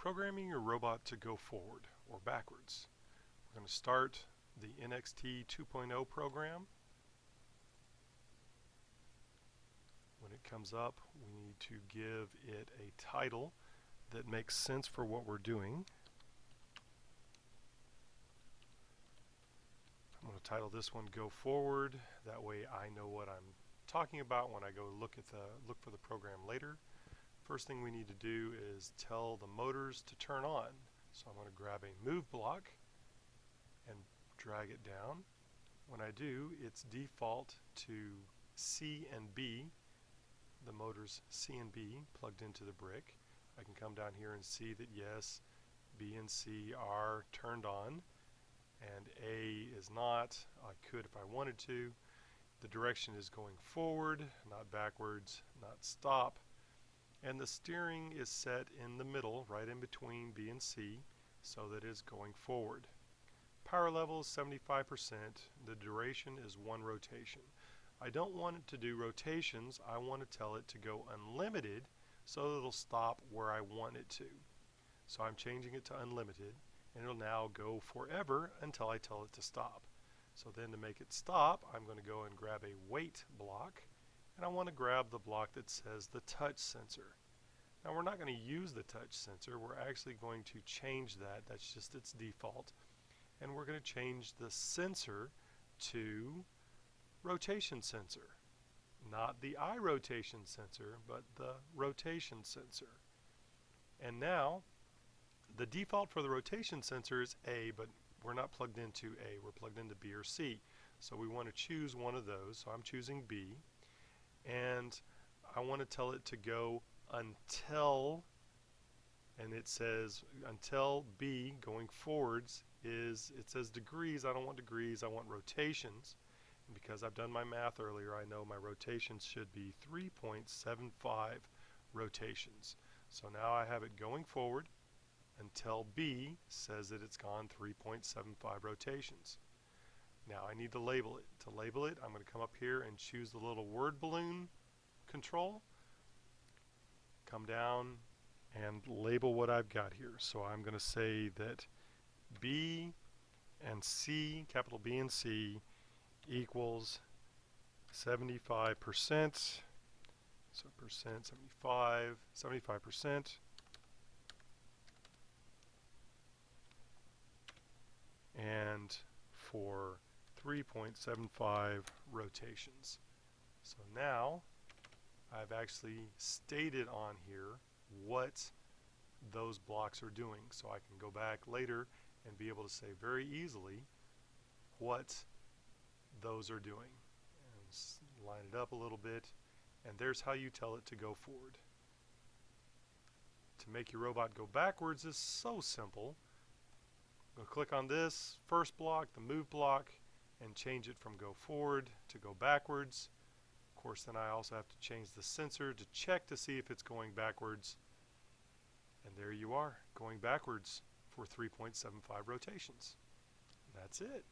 Programming your robot to go forward or backwards. We're going to start the NXT 2.0 program. When it comes up, we need to give it a title that makes sense for what we're doing. I'm going to title this one Go Forward. That way I know what I'm talking about when I go look for the program later. First thing we need to do is tell the motors to turn on. So I'm going to grab a move block and drag it down. When I do, it's default to C and B, the motors C and B plugged into the brick. I can come down here and see that yes, B and C are turned on and A is not. I could if I wanted to. The direction is going forward, not backwards, not stop. And the steering is set in the middle, right in between B and C, so that it's going forward. Power level is 75%. The duration is 1 rotation. I don't want it to do rotations. I want to tell it to go unlimited so that it'll stop where I want it to. So I'm changing it to unlimited, and it'll now go forever until I tell it to stop. So then to make it stop, I'm going to go and grab a wait block, and I want to grab the block that says the touch sensor. Now we're not going to use the touch sensor. We're actually going to change that. That's just its default. And we're going to change the sensor to rotation sensor. Not the eye rotation sensor, but the rotation sensor. And now the default for the rotation sensor is A, but we're not plugged into A. We're plugged into B or C. So we want to choose one of those. So I'm choosing B. And I want to tell it to go until, and it says until B going forwards is, it says degrees. I don't want degrees, I want rotations. And because I've done my math earlier, I know my rotations should be 3.75 rotations. So now I have it going forward until B says that it's gone 3.75 rotations. Now I need to label it. To label it, I'm going to come up here and choose the little word balloon control. Come down and label what I've got here. So I'm going to say that B and C, capital B and C, equals 75%. So percent 75%. And for 3.75 rotations. So now I've actually stated on here what those blocks are doing. So I can go back later and be able to say very easily what those are doing. And line it up a little bit, and there's how you tell it to go forward. To make your robot go backwards is so simple. Go click on this first block, the move block, and change it from go forward to go backwards. Of course, then I also have to change the sensor to check to see if it's going backwards. And there you are, going backwards for 3.75 rotations. That's it.